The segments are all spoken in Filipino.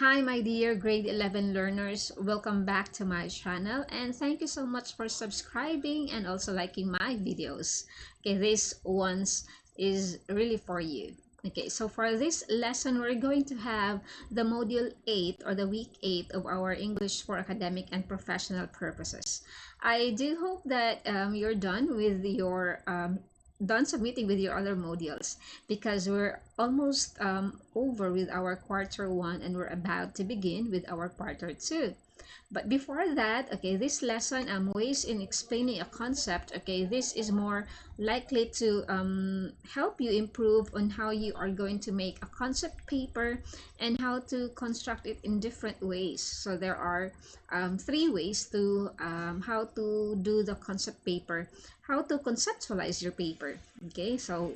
Hi, my dear grade 11 learners. Welcome back to my channel and thank you so much for subscribing and also liking my videos. Okay, this one's is really for you. Okay, so for this lesson, we're going to have the module 8 or the week 8 of our English for academic and professional purposes. I do hope that you're done with your done submitting with your other modules because we're almost over with our quarter 1 and we're about to begin with our quarter 2. But before that, okay, this lesson ways in explaining a concept. Okay, this is more likely to help you improve on how you are going to make a concept paper and how to construct it in different ways. So there are 3 ways to how to do the concept paper, how to conceptualize your paper. Okay, so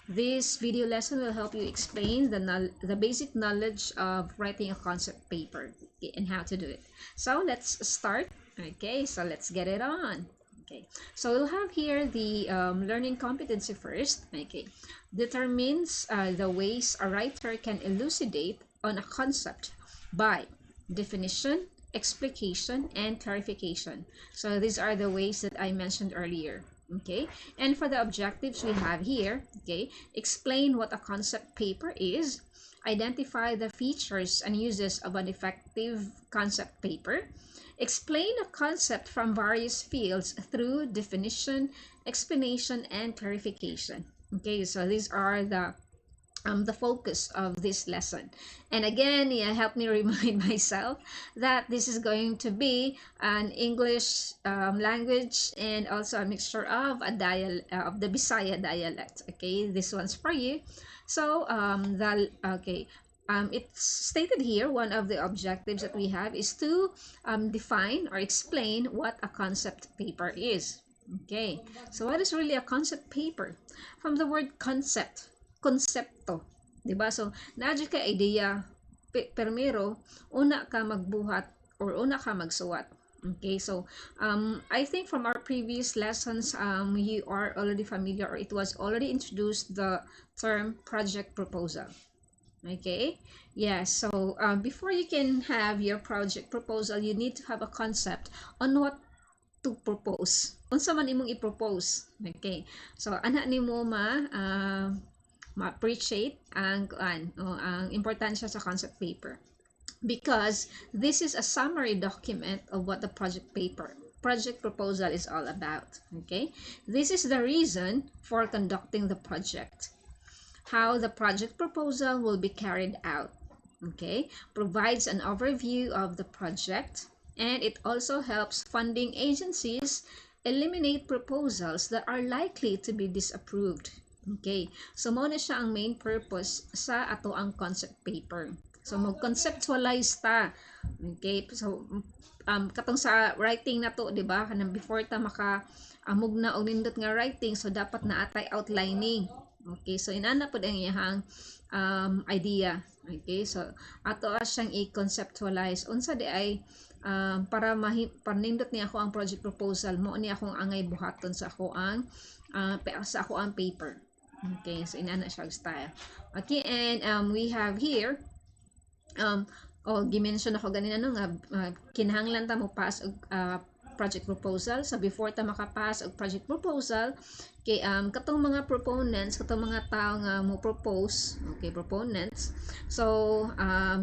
this video lesson will help you explain the basic knowledge of writing a concept paper, okay, and how to do it. So let's start. Okay, so let's get it on. Okay, so we'll have here the learning competency first. Okay, determines the ways a writer can elucidate on a concept by definition, explication, and clarification. So these are the ways that I mentioned earlier. Okay, and for the objectives we have here, okay, explain what a concept paper is, identify the features and uses of an effective concept paper, explain a concept from various fields through definition, explanation, and clarification. Okay, so these are the focus of this lesson. And again, yeah, help me remind myself that this is going to be an English language and also a mixture of of the Bisaya dialect. Okay, this one's for you. So it's stated here, one of the objectives that we have is to define or explain what a concept paper is. Okay, so what is really a concept paper? From the word concept, konsepto, di ba? So, nadyo ka idea, permero, una ka magbuhat or una ka magsuwat. Okay, so I think from our previous lessons, you are already familiar or it was already introduced the term project proposal. Okay, yes, so before you can have your project proposal, you need to have a concept on what to propose. Unsa man imong i-propose. Okay. So ana nimo ma-appreciate ang importansya sa concept paper because this is a summary document of what the project proposal is all about. Okay? This is the reason for conducting the project. How the project proposal will be carried out. Okay? Provides an overview of the project, and it also helps funding agencies eliminate proposals that are likely to be disapproved. Okay, so mo na siya ang main purpose sa ato ang concept paper. So mag-conceptualize ta. Okay, so katong sa writing na to, di ba? Kanang before ta maka mugna og nindot nga writing, so dapat na atay outlining. Okay, so inana pod ang iyang idea. Okay, so ato siyang i-conceptualize unsa di ay para panindot niya ako ang project proposal mo ni akong angay buhaton sa ako ang paper. Okay, so inana siya style. Okay, and we have here gimension ako ganina no nga kinahanglan ta mo pass og project proposal. So before ta makapass og project proposal, kay katong mga proponents, katong mga tao nga mo propose, okay, proponents, so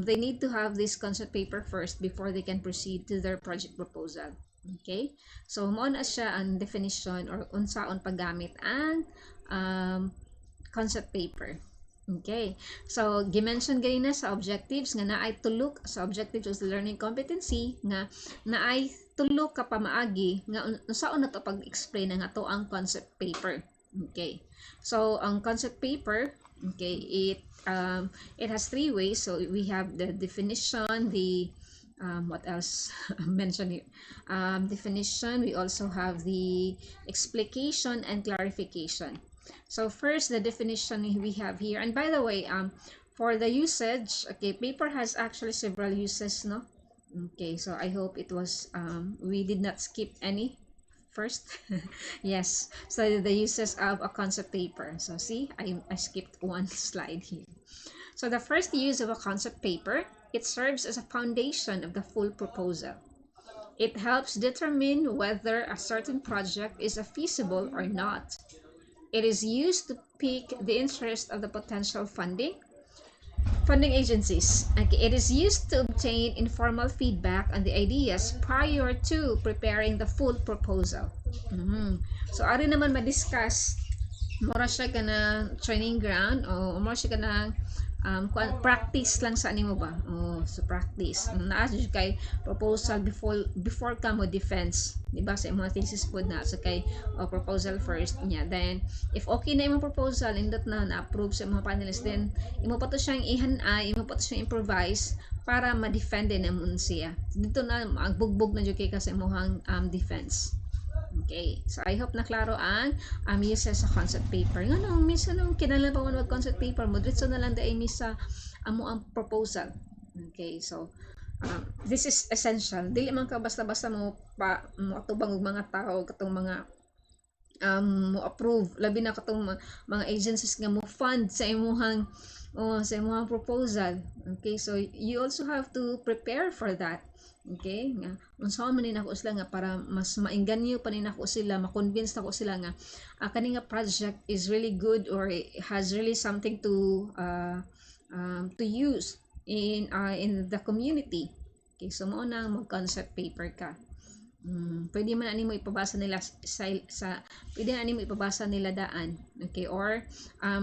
they need to have this concept paper first before they can proceed to their project proposal. Okay, so mo na siya ang definition or unsaon paggamit ang concept paper. Okay, so gimension ganina sa objectives nga naay tulok sa objectives of the learning competency nga naay tulok ka pamaagi nga unsaon na to pag-explain nga to ang concept paper. Okay, so ang concept paper, okay, it has 3 ways. So we have the definition, the what else mentioned here, definition, we also have the explication and clarification. So first, the definition we have here, and by the way, for the usage, okay, paper has actually several uses, no? Okay, so I hope it was we did not skip any first. Yes, so the uses of a concept paper. So see, I skipped one slide here. So the first use of a concept paper it serves as a foundation of the full proposal. It helps determine whether a certain project is feasible or not. It is used to pique the interest of the potential funding agencies. Okay, it is used to obtain informal feedback on the ideas prior to preparing the full proposal. So, ari naman ma-discuss, mura siya ka na training ground o mura siya ka na practice lang sa animo ba? So practice. Naa jud kay proposal before ka mo defense, di ba? Sa imong thesis pod na sa kay proposal first niya. Then if okay na imong proposal, indot na approve sa imong panelists, then imo pa to siyang ihanay, imo pa to siyang improvise para ma-defend din namon siya. Dito na magbugbog na jud kay ka sa imong defense. Okay, so I hope na klaro ang uses sa concept paper. Nga miss kinahanglan pa mo concept paper mo dito na lang dai miss sa amo ang proposal. Okay, so this is essential. Dili man ka basta-basta mo atubang og mga tao katong mga mo approve labi na katong mga agencies nga mo fund sa imong proposal. Okay, so you also have to prepare for that. Okay, nga unsa man ni nako sila nga para mas maingganyo pa ni nako sila, ma-convince nako sila nga kani nga project is really good or has really something to use in the community. Okay, so mo na mag-concept paper ka. Pwede man ani mo ipabasa nila pwede ani mo ipabasa nila daan. Okay, or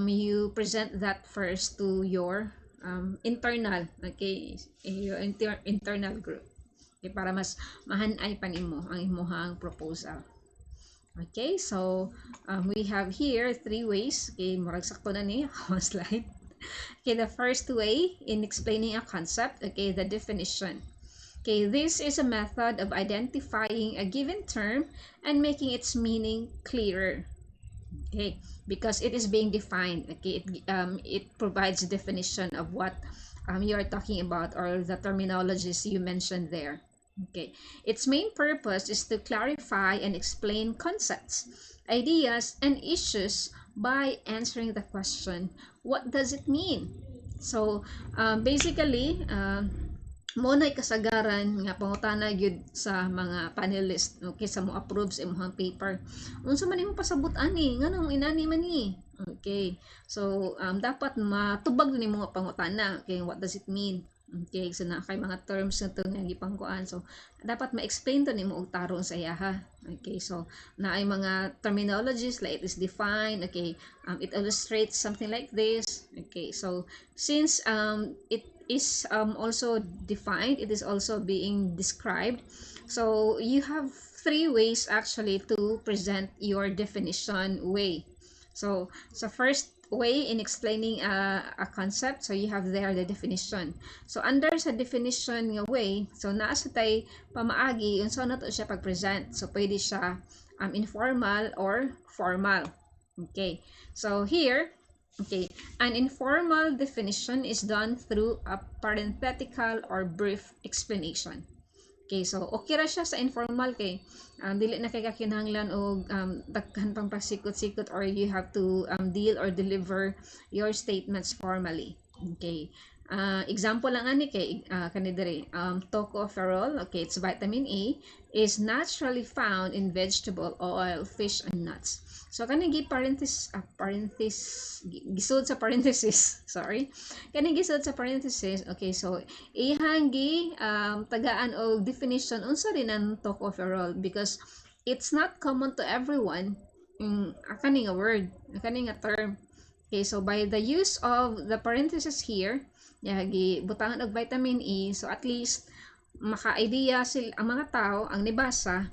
you present that first to your internal, okay, your internal group. Okay, para mas mahanay pa nimo ang imong proposal. Okay, so we have here 3 ways. Okay, murag sakto na ni one slide. Okay, the first way in explaining a concept, okay, the definition. Okay, this is a method of identifying a given term and making its meaning clearer. Okay, because it is being defined. Okay, it provides a definition of what you are talking about or the terminologies you mentioned there. Okay, its main purpose is to clarify and explain concepts, ideas, and issues by answering the question, what does it mean? So, basically, monay kasagaran nga pangutana gyud sa mga panelist, okay, sa mo approve sa imong paper. Unsa man imong pasabot ani? Nganong inani man ni? Okay, so dapat matubag ni mga pangutana. Okay, what does it mean? Okay, so na kay mga terms na to nga gipangkuan, so dapat ma-explain to nimo og tarong sa iya ha. Okay, so na ay mga terminologies like it is defined. Okay, it illustrates something like this. Okay, so since it is also defined, it is also being described, so you have 3 ways actually to present your definition way. So first way in explaining a concept, so you have there the definition. So under sa definition nga way, so naa sa tay pamaagi unsa na to siya pag-present. So pwede siya informal or formal. Okay, so here, okay, an informal definition is done through a parenthetical or brief explanation. Okay, so okay ra siya sa informal kay dili na kay kakinahanglan og daghan pang pasikot-sikot or you have to deal or deliver your statements formally. Okay, example lang ani kay kanidiri tocopherol, okay, it's vitamin A, is naturally found in vegetable oil, fish, and nuts. So kanang gisud sa parenthesis, sorry. Kanang gisud sa parenthesis, okay, so ihang tagaan og definition unsa rin ang tocopherol because it's not common to everyone kaning a word, kaning a term. Okay, so by the use of the parenthesis here, gibutangan og vitamin E, so at least maka-idea ang mga tao ang nibasa,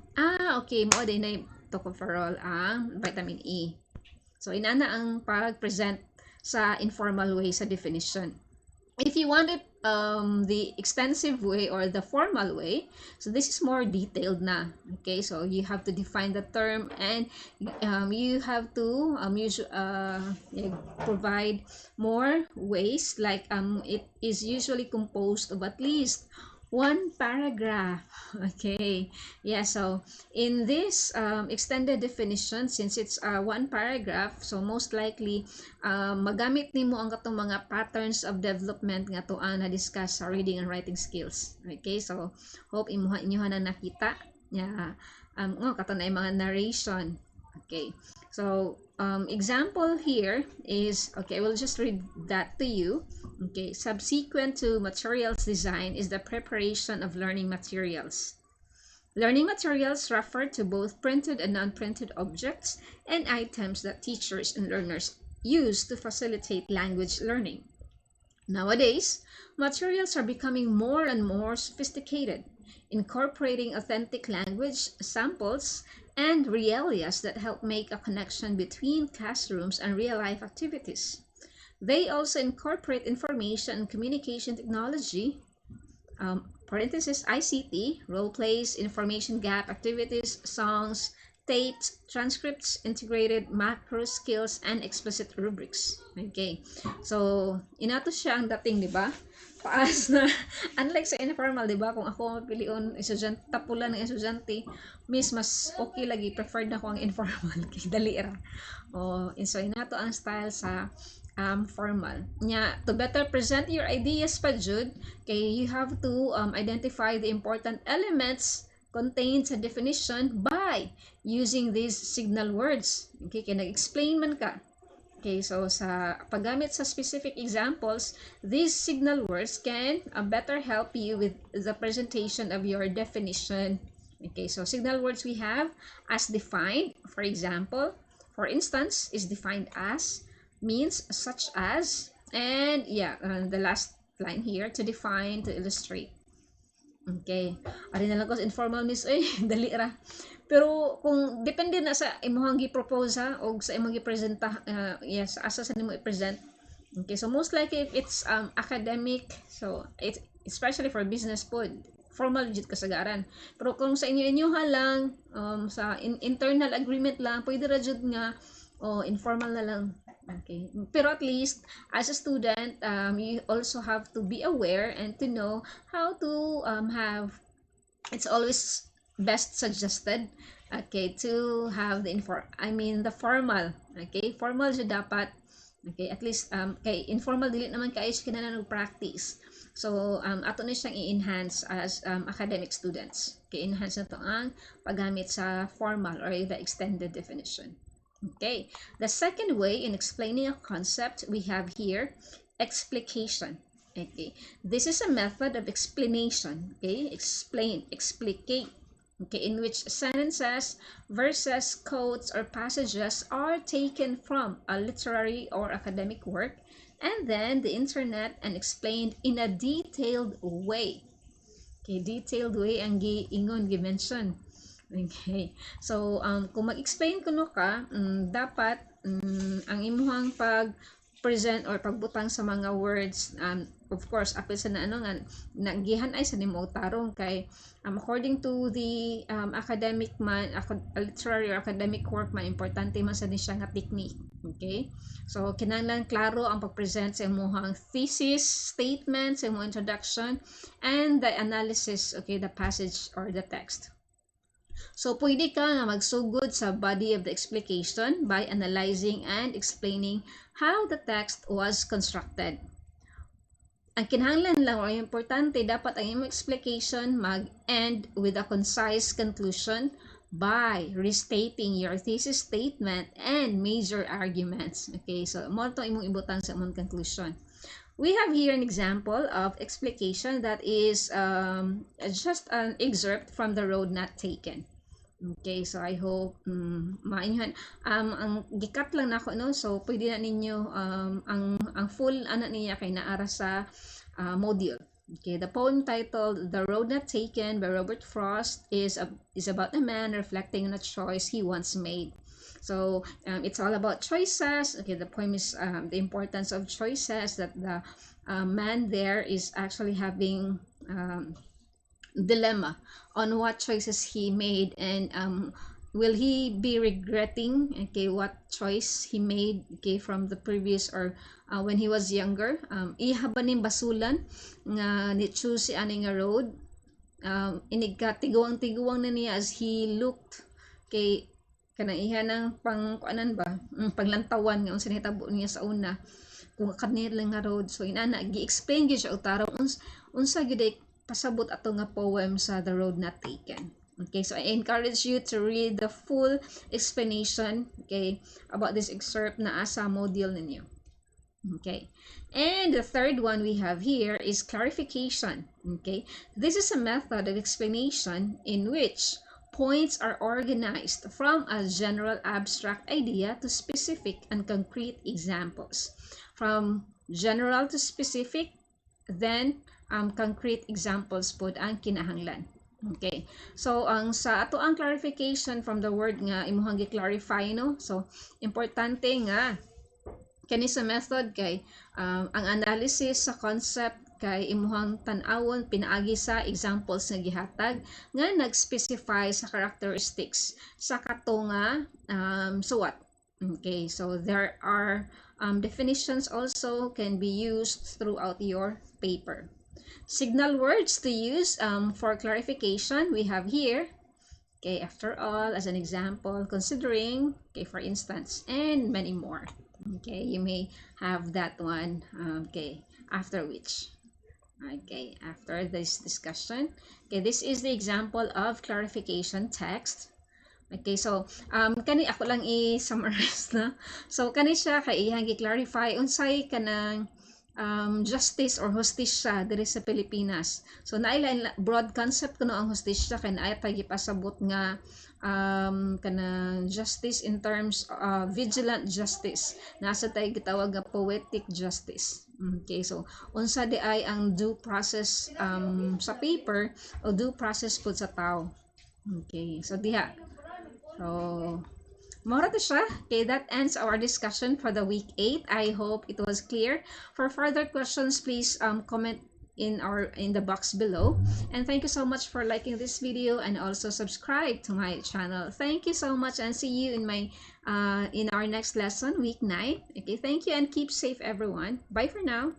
okay, mao din na tocopherol ang vitamin E. So inana ang pag-present sa informal way sa definition. If you want it the extensive way or the formal way, so this is more detailed na. Okay, so you have to define the term and you have to provide more ways, like it is usually composed of at least One paragraph. Okay. Yeah, so in this extended definition, since it's one paragraph, so most likely magamit nimo ang katong mga patterns of development nga to na discuss sa reading and writing skills. Okay, so hope inyo na nakita. Yeah. Kato na yung mga narration. Okay. So example here is, okay, we'll just read that to you. Okay, subsequent to materials design is the preparation of learning materials. Learning materials refer to both printed and non-printed objects and items that teachers and learners use to facilitate language learning. Nowadays, materials are becoming more and more sophisticated, incorporating authentic language samples and realias that help make a connection between classrooms and real-life activities. They also incorporate information and communication technology, parenthesis ICT, role plays, information gap activities, songs, tapes, transcripts, integrated macro skills, and explicit rubrics. Okay. So, inato siya ang dating, di ba? Paas na, unlike sa informal, di ba? Kung ako mapilion, estudyante, tapulan ng estudyante, mas okay lagi, preferred na ko ang informal, kay dali ra. So, inato ang style sa formal. To better present your ideas pa jud, kay you have to identify the important elements contained sa definition by using these signal words. Okay, kaya nag-explain man ka. Okay, so sa paggamit sa specific examples, these signal words can better help you with the presentation of your definition. Okay, so signal words we have as defined, for example, for instance, is defined as, means such as, and the last line here, to define, to illustrate. Okay. Ari na lang ko informal miss dali ra. Pero kung depende na sa imong gi-propose o sa imong gi-presenta, yes, asa sa nimo i-present. Okay, so most likely if it's academic, so it's especially for business pod, formal jud kasagaran. Pero kung sa inyo-inyoha lang, sa internal agreement lang, pwede ra jud nga informal na lang. Okay, pero at least as a student, you also have to be aware and to know how to have, it's always best suggested, okay, to have the the formal. Okay, formal siya dapat. Okay, at least kay informal dili naman kayo siya kinahanglan practice. So ato ni siyang i-enhance as academic students. Okay, enhance na to ang paggamit sa formal or the extended definition. Okay, the second way in explaining a concept we have here, explication. Okay, this is a method of explanation. Okay, explain, explicate. Okay, in which sentences, verses, quotes, or passages are taken from a literary or academic work and then the internet and explained in a detailed way. Okay, detailed way ang giingon gi-mention. Okay. So, kung mag-explain kuno ka, dapat ang imuhang pag-present or pagbutang sa mga words, of course, apil sa na nga nagihan ay sa nimo tarong kay according to the academic man, literary or academic work man, importante man sa siya nga technique. Okay? So, kinahanglan klaro ang pag-present sa imuhang thesis, statement, sa imong introduction, and the analysis, okay, the passage or the text. So, pwede ka nga magsugod sa body of the explication by analyzing and explaining how the text was constructed. Ang kinahanglan lang o importante, dapat ang imong explication mag-end with a concise conclusion by restating your thesis statement and major arguments. Okay, so mo to imong ibutang sa imong conclusion. We have here an example of explication that is just an excerpt from the road not taken. Okay, so I hope mainyhan ang gikat lang nako no, so pwede na ninyo ang full ana niya kay naara sa module. Okay, the poem titled The Road Not Taken by Robert Frost is about a man reflecting on a choice he once made. So it's all about choices. Okay, the poem is the importance of choices, that the man there is actually having dilemma on what choices he made, and will he be regretting, okay, what choice he made, okay, from the previous, or when he was younger? Iha ba ning basulan nga ni choose si ani nga road? Iniga tiguang-tiguang na niya as he looked kay kanang iha ng pangkuanan ba, panglantawan nga unsa nahitabo niya sa una kung kanil lang nga road. So inana gi-explain gyud siya og tarong unsa gyud ay pasabot ato nga poem sa The Road Not Taken. Okay, so I encourage you to read the full explanation, okay, about this excerpt na asa module ninyo. Okay, and the third one we have here is clarification. Okay, this is a method of explanation in which points are organized from a general abstract idea to specific and concrete examples. From general to specific, then concrete examples pod ang kinahanglan. Okay, so ang sa ato ang clarification from the word nga imuhang gi-clarify, no? So importante nga kani sa method kay ang analysis sa concept kay imuhang tan-awon pinaagi sa examples nga gihatag nga nag-specify sa characteristics sa kato nga suwat. Okay, so there are definitions also can be used throughout your paper. Signal words to use for clarification we have here. Okay, after all, as an example, considering, okay, for instance, and many more. Okay, you may have that one, okay, after which. Okay, after this discussion. Okay, this is the example of clarification text. Okay, so kani ako lang i-summarize na. So kani siya kay iyang gi-clarify unsay kanang justice or hustisya diri sa Pilipinas. So naila broad concept kuno ang hustisya kay naay ta gipasabot nga kana justice in terms of vigilant justice. Nasa tay gitawag nga poetic justice. Okay, so unsa di ay ang due process sa paper o due process pud sa tao. Okay, so diha. So Mora to siya. Okay, that ends our discussion for the week 8. I hope it was clear. For further questions, please comment in the box below. And thank you so much for liking this video and also subscribe to my channel. Thank you so much and see you in my in our next lesson, week 9. Okay, thank you and keep safe everyone. Bye for now.